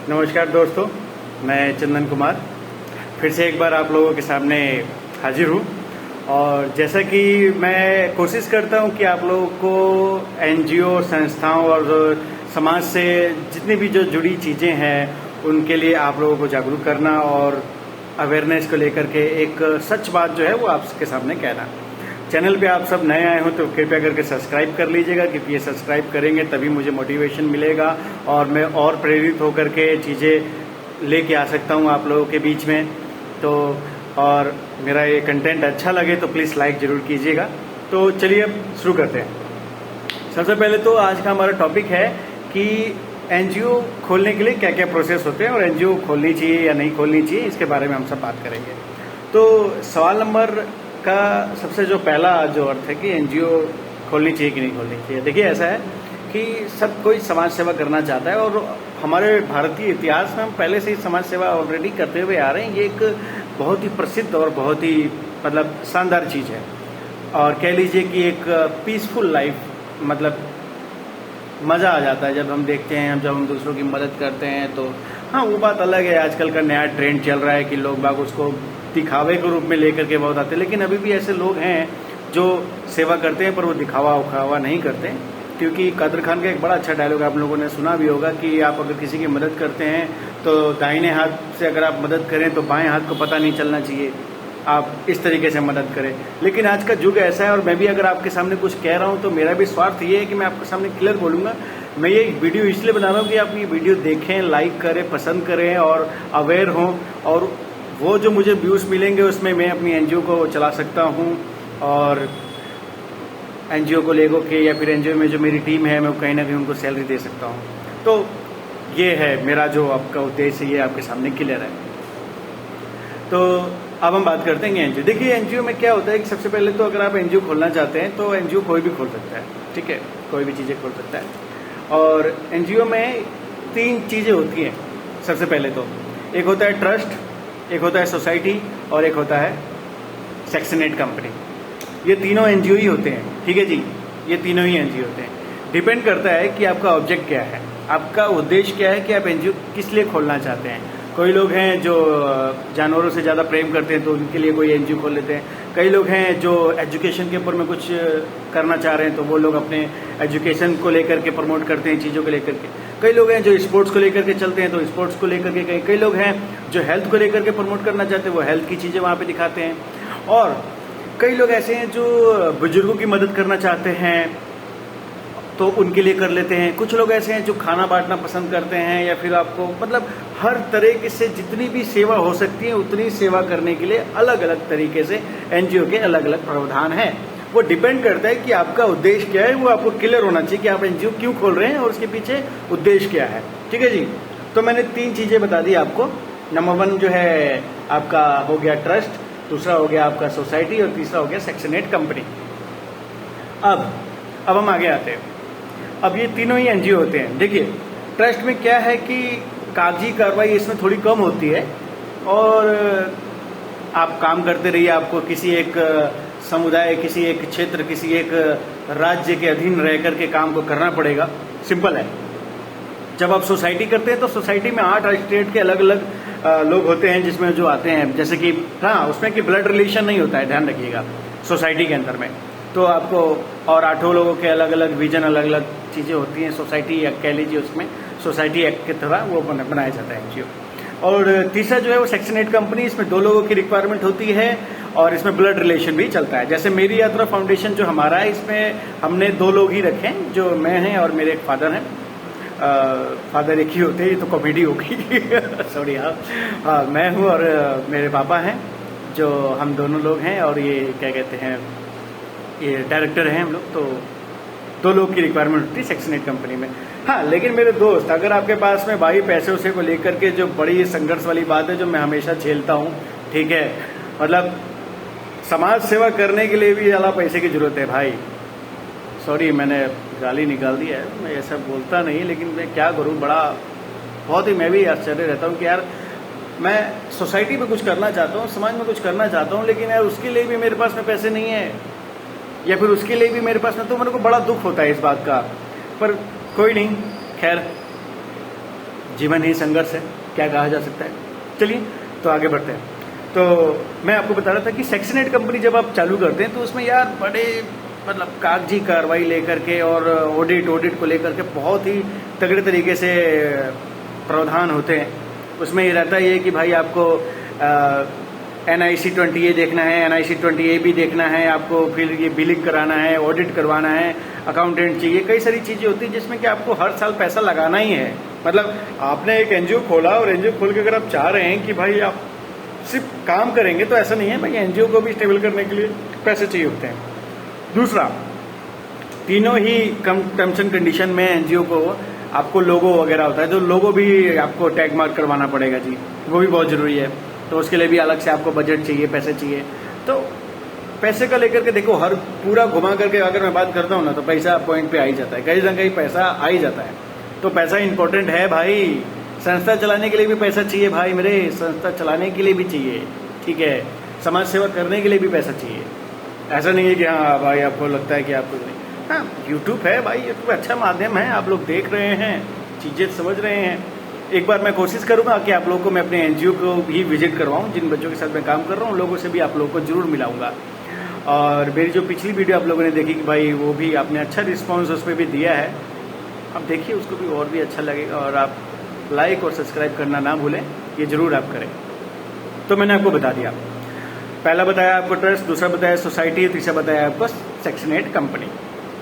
नमस्कार दोस्तों, मैं चंदन कुमार फिर से एक बार आप लोगों के सामने हाजिर हूँ। और जैसा कि मैं कोशिश करता हूँ कि आप लोगों को एनजीओ संस्थाओं और समाज से जितनी भी जो जुड़ी चीज़ें हैं उनके लिए आप लोगों को जागरूक करना और अवेयरनेस को लेकर के एक सच बात जो है वो आपके सामने कहना। चैनल पे आप सब नए आए हो तो कृपया करके सब्सक्राइब कर लीजिएगा, क्योंकि ये सब्सक्राइब करेंगे तभी मुझे मोटिवेशन मिलेगा और मैं और प्रेरित होकर के चीज़ें लेके आ सकता हूँ आप लोगों के बीच में। तो और मेरा ये कंटेंट अच्छा लगे तो प्लीज़ लाइक ज़रूर कीजिएगा। तो चलिए अब शुरू करते हैं। सबसे पहले तो आज का हमारा टॉपिक है कि एनजीओ खोलने के लिए क्या क्या प्रोसेस होते हैं और एनजीओ खोलनी चाहिए या नहीं खोलनी चाहिए, इसके बारे में हम सब बात करेंगे। तो सवाल नंबर का सबसे जो पहला जो अर्थ है कि एनजीओ खोलनी चाहिए कि नहीं खोलनी चाहिए। देखिए, ऐसा है कि सब कोई समाज सेवा करना चाहता है और हमारे भारतीय इतिहास में हम पहले से ही समाज सेवा ऑलरेडी करते हुए आ रहे हैं। ये एक बहुत ही प्रसिद्ध और बहुत ही मतलब शानदार चीज़ है और कह लीजिए कि एक पीसफुल लाइफ, मतलब मज़ा आ जाता है जब हम देखते हैं, जब हम दूसरों की मदद करते हैं। तो हाँ, वो बात अलग है, आजकल का नया ट्रेंड चल रहा है कि लोग बाग उसको दिखावे के रूप में लेकर के बहुत आते हैं, लेकिन अभी भी ऐसे लोग हैं जो सेवा करते हैं पर वो दिखावा उखावा नहीं करते। क्योंकि कादर खान का एक बड़ा अच्छा डायलॉग आप लोगों ने सुना भी होगा कि आप अगर किसी की मदद करते हैं तो दाहिने हाथ से अगर आप मदद करें तो बाएं हाथ को पता नहीं चलना चाहिए, आप इस तरीके से मदद करें। लेकिन आज का युग ऐसा है और मैं भी अगर आपके सामने कुछ कह रहा हूँ तो मेरा भी स्वार्थ ये है कि मैं आपके सामने क्लियर बोलूँगा। मैं ये वीडियो इसलिए बना रहा हूँ कि आप ये वीडियो देखें, लाइक करें, पसंद करें और अवेयर हों, और वो जो मुझे व्यूज़ मिलेंगे उसमें मैं अपनी एनजीओ को चला सकता हूँ और एनजीओ को लेगो के या फिर एनजीओ में जो मेरी टीम है मैं कहीं ना कहीं उनको सैलरी दे सकता हूँ। तो ये है मेरा जो आपका उद्देश्य, ये आपके सामने क्लियर है। तो अब हम बात करते हैं एनजीओ। देखिए, एनजीओ में क्या होता है कि सबसे पहले तो अगर आप एनजीओ खोलना चाहते हैं तो एनजीओ कोई भी खोल सकता है, ठीक है, कोई भी चीज़ें खोल सकता है। और एनजीओ में 3 चीज़ें होती हैं। सबसे पहले तो एक होता है ट्रस्ट, एक होता है सोसाइटी और एक होता है सेक्शन 8 कंपनी। ये तीनों एनजीओ ही होते हैं, ठीक है जी, ये तीनों ही एनजीओ होते हैं। डिपेंड करता है कि आपका ऑब्जेक्ट क्या है, आपका उद्देश्य क्या है कि आप एनजीओ किस लिए खोलना चाहते हैं। कोई लोग हैं जो जानवरों से ज़्यादा प्रेम करते हैं तो उनके लिए कोई एनजीओ खोल लेते हैं। कई लोग हैं जो एजुकेशन के ऊपर में कुछ करना चाह रहे हैं तो वो लोग अपने एजुकेशन को लेकर के प्रमोट करते हैं, चीज़ों को लेकर के। कई लोग हैं जो स्पोर्ट्स को लेकर के चलते हैं तो स्पोर्ट्स को लेकर के। कई लोग हैं जो हेल्थ को लेकर के प्रमोट करना चाहते हैं, वो हेल्थ की चीज़ें वहाँ पे दिखाते हैं। और कई लोग ऐसे हैं जो बुजुर्गों की मदद करना चाहते हैं तो उनके लिए कर लेते हैं। कुछ लोग ऐसे हैं जो खाना बांटना पसंद करते हैं, या फिर आपको मतलब हर तरीके से जितनी भी सेवा हो सकती है उतनी सेवा करने के लिए अलग अलग तरीके से एनजीओ के अलग अलग प्रावधान हैं। वो डिपेंड करता है कि आपका उद्देश्य क्या है, वो आपको क्लियर होना चाहिए कि आप एनजीओ क्यों खोल रहे हैं और उसके पीछे उद्देश्य क्या है, ठीक है जी। तो मैंने 3 चीज़ें बता दी आपको। नंबर 1 जो है आपका हो गया ट्रस्ट, दूसरा हो गया आपका सोसाइटी और तीसरा हो गया सेक्शन 8 कंपनी। अब हम आगे आते हैं। अब ये तीनों ही एनजीओ होते हैं। देखिए, ट्रस्ट में क्या है कि कागजी कार्रवाई इसमें थोड़ी कम होती है और आप काम करते रहिए। आपको किसी एक समुदाय, किसी एक क्षेत्र, किसी एक राज्य के अधीन रह करके काम को करना पड़ेगा। सिंपल है। जब आप सोसाइटी करते हैं तो सोसाइटी में 8 स्टेट के अलग अलग लोग होते हैं जिसमें जो आते हैं, जैसे कि हाँ, उसमें कि ब्लड रिलेशन नहीं होता है, ध्यान रखिएगा, सोसाइटी के अंदर में। तो आपको और 8 लोगों के अलग अलग विजन, अलग अलग चीज़ें होती हैं। सोसाइटी एक्ट कह लीजिए, उसमें सोसाइटी एक्ट की तरह वो बनाया जाता है एनजीओ। और तीसरा जो है वो सेक्शन 8 कंपनी, इसमें 2 लोगों की रिक्वायरमेंट होती है और इसमें ब्लड रिलेशन भी चलता है। जैसे मेरी यात्रा फाउंडेशन जो हमारा है, इसमें हमने 2 लोग ही रखे हैं, जो मैं हैं और मेरे एक फादर हैं। फादर एक ही होते हैं, ये तो कॉमेडी हो गई सॉरी। हाँ, मैं हूँ और मेरे पापा हैं, जो हम दोनों लोग हैं। और ये क्या कहते हैं, ये डायरेक्टर हैं हम लोग। तो 2 लोग की रिक्वायरमेंट होती है सेक्शन 8 कंपनी में। हाँ, लेकिन मेरे दोस्त, अगर आपके पास में भाई पैसे उसे को लेकर के जो बड़ी संघर्ष वाली बात है जो मैं हमेशा झेलता हूँ, ठीक है, मतलब समाज सेवा करने के लिए भी ज़्यादा पैसे की जरूरत है भाई। सॉरी, मैंने गाली निकाल दी है, मैं ऐसा बोलता नहीं, लेकिन मैं क्या करूँ, बहुत ही मैं भी आश्चर्य रहता हूँ कि यार मैं सोसाइटी में कुछ करना चाहता हूँ, समाज में कुछ करना चाहता हूँ, लेकिन यार उसके लिए भी मेरे पास में पैसे नहीं है, या फिर उसके लिए भी मेरे पास में, तो मेरे को बड़ा दुख होता है इस बात का। पर कोई नहीं, खैर जीवन ही संघर्ष है, क्या कहा जा सकता है। चलिए तो आगे बढ़ते हैं। तो मैं आपको बता रहा था कि सेक्शन 8 कंपनी जब आप चालू करते हैं तो उसमें यार बड़े मतलब कागजी कार्रवाई लेकर के और ऑडिट को लेकर के बहुत ही तगड़े तरीके से प्रावधान होते हैं। उसमें ये रहता है कि भाई आपको NIC 20A देखना है, NIC 20A भी देखना है आपको, फिर ये बिलिंग कराना है, ऑडिट करवाना है, अकाउंटेंट चाहिए, कई सारी चीज़ें होती हैं जिसमें कि आपको हर साल पैसा लगाना ही है। मतलब आपने एक NGO खोला और NGO खोल के अगर आप चाह रहे हैं कि भाई आप सिर्फ काम करेंगे तो ऐसा नहीं है भाई, NGO को भी स्टेबल करने के लिए पैसे चाहिए होते हैं। दूसरा, तीनों ही टर्म्स एंड कंडीशन में NGO को आपको लोगो वगैरह होता है, तो लोगो भी आपको टैग मार्क करवाना पड़ेगा जी, वो भी बहुत ज़रूरी है। तो उसके लिए भी अलग से आपको बजट चाहिए, पैसे चाहिए। तो पैसे का लेकर के देखो, हर पूरा घुमा करके अगर मैं बात करता हूँ ना तो पैसा पॉइंट पे आ ही जाता है, कहीं ना कहीं पैसा आ ही जाता है। तो पैसा इंपॉर्टेंट है भाई, संस्था चलाने के लिए भी पैसा चाहिए भाई मेरे, संस्था चलाने के लिए भी चाहिए, ठीक है, समाज सेवा करने के लिए भी पैसा चाहिए। ऐसा नहीं है कि हाँ भाई आपको लगता है कि आपको नहीं। हाँ, यूट्यूब है भाई, यूट्यूब अच्छा माध्यम है, आप लोग देख रहे हैं, चीज़ें समझ रहे हैं। एक बार मैं कोशिश करूंगा कि आप लोगों को मैं अपने NGO को भी विजिट करवाऊं, जिन बच्चों के साथ मैं काम कर रहा हूं, लोगों से भी आप लोगों को जरूर मिलाऊंगा। और मेरी जो पिछली वीडियो आप लोगों ने देखी कि भाई वो भी आपने अच्छा रिस्पांस उस पर भी दिया है, अब देखिए उसको भी और भी अच्छा लगेगा। और आप लाइक और सब्सक्राइब करना ना भूलें, ये जरूर आप करें। तो मैंने आपको बता दिया, पहला बताया आपको ट्रस्ट, दूसरा बताया सोसाइटी, तीसरा बताया आपको सेक्शन 8 कंपनी।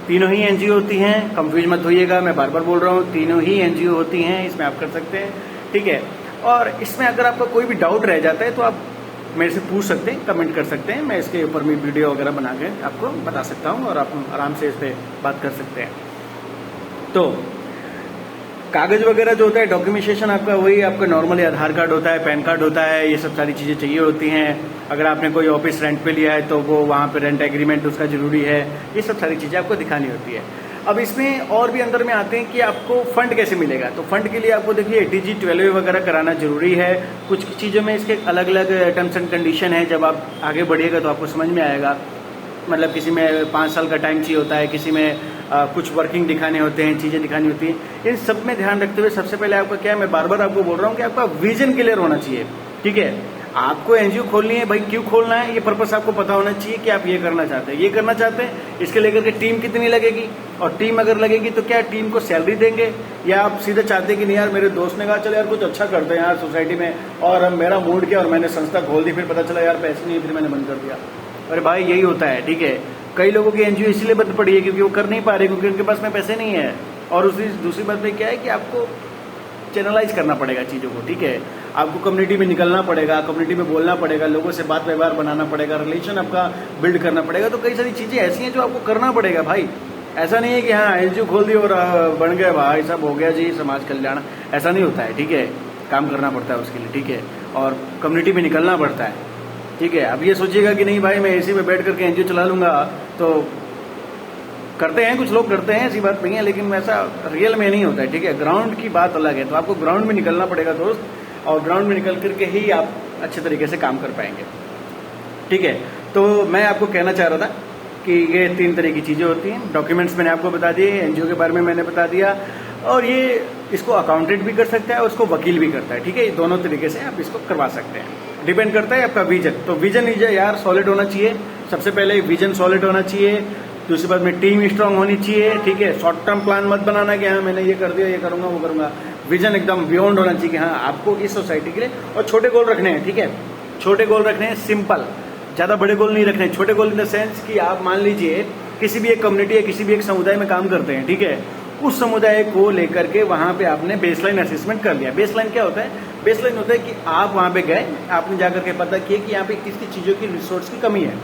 तीनों ही NGO होती हैं, कंफ्यूज मत होइएगा, मैं बार बार बोल रहा हूँ, तीनों ही NGO होती हैं, इसमें आप कर सकते हैं, ठीक है। और इसमें अगर आपका कोई भी डाउट रह जाता है तो आप मेरे से पूछ सकते हैं, कमेंट कर सकते हैं, मैं इसके ऊपर भी वीडियो वगैरह बना के आपको बता सकता हूँ और आप आराम से इस पर बात कर सकते हैं। तो कागज वगैरह जो होता है, डॉक्यूमेंटेशन आपका वही आपका नॉर्मली आधार कार्ड होता है, पैन कार्ड होता है, ये सब सारी चीज़ें चाहिए होती हैं। अगर आपने कोई ऑफिस रेंट पे लिया है तो वो वहाँ पे रेंट एग्रीमेंट उसका जरूरी है, ये सब सारी चीज़ें आपको दिखानी होती है। अब इसमें और भी अंदर में आते हैं कि आपको फंड कैसे मिलेगा। तो फंड के लिए आपको देखिए ATG 12A वगैरह कराना जरूरी है। कुछ चीज़ों में इसके अलग अलग टर्म्स एंड कंडीशन है, जब आप आगे बढ़िएगा तो आपको समझ में आएगा। मतलब किसी में 5 साल का टाइम चाहिए होता है, किसी में कुछ वर्किंग दिखाने होते हैं, चीज़ें दिखानी होती हैं। इन सब में ध्यान रखते हुए सबसे पहले आपका क्या है, मैं बार बार आपको बोल रहा हूँ कि आपका विजन क्लियर होना चाहिए, ठीक है। आपको NGO खोलनी है भाई, क्यों खोलना है ये पर्पस आपको पता होना चाहिए कि आप ये करना चाहते हैं, ये करना चाहते हैं। इसके लेकर के टीम कितनी लगेगी, और टीम अगर लगेगी तो क्या टीम को सैलरी देंगे, या आप सीधे चाहते हैं कि नहीं यार मेरे दोस्त ने कहा चल यार कुछ अच्छा करते हैं यार सोसाइटी में, और अब मेरा मूड किया और मैंने संस्था खोल दी, फिर पता चला यार पैसे नहीं, फिर मैंने बंद कर दिया। अरे भाई यही होता है, ठीक है। कई लोगों की NGO इसलिए बंद पड़ी है क्योंकि वो कर नहीं पा रहे, क्योंकि उनके पास में पैसे नहीं है। और दूसरी बात में क्या है कि आपको चैनलाइज करना पड़ेगा चीज़ों को, ठीक है। आपको कम्युनिटी में निकलना पड़ेगा, कम्युनिटी में बोलना पड़ेगा, लोगों से बात व्यवहार बनाना पड़ेगा, रिलेशन आपका बिल्ड करना पड़ेगा। तो कई सारी चीज़ें ऐसी हैं जो आपको करना पड़ेगा भाई। ऐसा नहीं है कि हाँ NGO खोल दी और बन गया भाई सब हो गया जी समाज कल्याण, ऐसा नहीं होता है, ठीक है। काम करना पड़ता है उसके लिए, ठीक है, और कम्युनिटी में निकलना पड़ता है, ठीक है। अब ये सोचिएगा कि नहीं भाई मैं AC में बैठ करके NGO चला लूंगा, तो करते हैं कुछ लोग करते हैं, ऐसी बात नहीं है, लेकिन वैसा रियल में नहीं होता है, ठीक है। ग्राउंड की बात अलग है, तो आपको ग्राउंड में निकलना पड़ेगा दोस्त, और ग्राउंड में निकल करके ही आप अच्छे तरीके से काम कर पाएंगे, ठीक है। तो मैं आपको कहना चाह रहा था कि ये 3 तरह की चीज़ें होती हैं। डॉक्यूमेंट्स मैंने आपको बता दिए, NGO के बारे में मैंने बता दिया, और ये इसको अकाउंटेंट भी कर सकता है और उसको वकील भी करता है, ठीक है। ये दोनों तरीके से आप इसको करवा सकते हैं, डिपेंड करता है आपका विजन। तो विजन यार सॉलिड होना चाहिए, सबसे पहले विजन सॉलिड होना चाहिए। दूसरी बात में टीम स्ट्रांग होनी चाहिए, ठीक है। शॉर्ट टर्म प्लान मत बनाना कि हाँ मैंने ये कर दिया, ये करूंगा, वो करूंगा। विजन एकदम बियॉन्ड होना चाहिए कि हाँ आपको इस सोसाइटी के लिए, और छोटे गोल रखने हैं, ठीक है। छोटे गोल रखने हैं, सिंपल, ज़्यादा बड़े गोल नहीं रखने। छोटे गोल इन द सेंस कि आप मान लीजिए किसी भी एक कम्युनिटी या किसी भी एक समुदाय में काम करते हैं, ठीक है। उस समुदाय को लेकर के वहाँ पे आपने बेसलाइन असेसमेंट कर लिया। बेसलाइन क्या होता है? बेसलाइन होता है कि आप वहाँ पे गए, आपने जाकर के पता किया कि यहाँ पे किसकी चीज़ों की रिसोर्स की कमी है,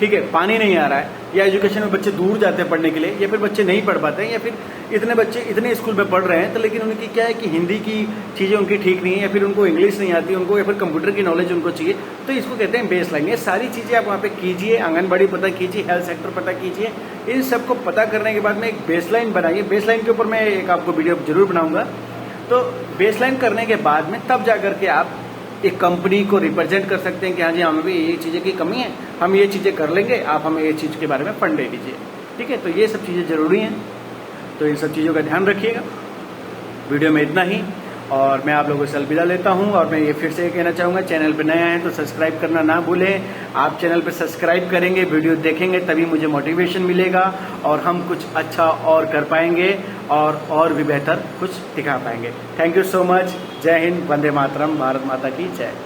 ठीक है। पानी नहीं आ रहा है, या एजुकेशन में बच्चे दूर जाते हैं पढ़ने के लिए, या फिर बच्चे नहीं पढ़ पाते हैं, या फिर इतने बच्चे इतने स्कूल में पढ़ रहे हैं तो लेकिन उनकी क्या है कि हिंदी की चीज़ें उनकी ठीक नहीं है, या फिर उनको इंग्लिश नहीं आती उनको, या फिर कंप्यूटर की नॉलेज उनको चाहिए। तो इसको कहते हैं बेस लाइन। ये सारी चीज़ें आप वहाँ पे कीजिए, आंगनबाड़ी पता कीजिए, हेल्थ सेक्टर पता कीजिए। इन सबको पता करने के बाद में एक बेस लाइन बनाइए। बेस लाइन के ऊपर मैं एक आपको वीडियो जरूर बनाऊंगा। तो बेस लाइन करने के बाद में तब जा करके आप एक कंपनी को रिप्रेजेंट कर सकते हैं कि हाँ जी हमें भी ये चीज़ें की कमी है, हम ये चीज़ें कर लेंगे, आप हमें ये चीज़ के बारे में फंड दे दीजिए, ठीक है। तो ये सब चीज़ें ज़रूरी हैं, तो इन सब चीज़ों का ध्यान रखिएगा। वीडियो में इतना ही, और मैं आप लोगों से अलविदा लेता हूं। और मैं ये फिर से कहना चाहूँगा, चैनल पर नए हैं तो सब्सक्राइब करना ना भूलें। आप चैनल पर सब्सक्राइब करेंगे, वीडियो देखेंगे, तभी मुझे मोटिवेशन मिलेगा और हम कुछ अच्छा और कर पाएंगे और भी बेहतर कुछ दिखा पाएंगे। Thank you so much. जय हिंद, वंदे मातरम, भारत माता की जय।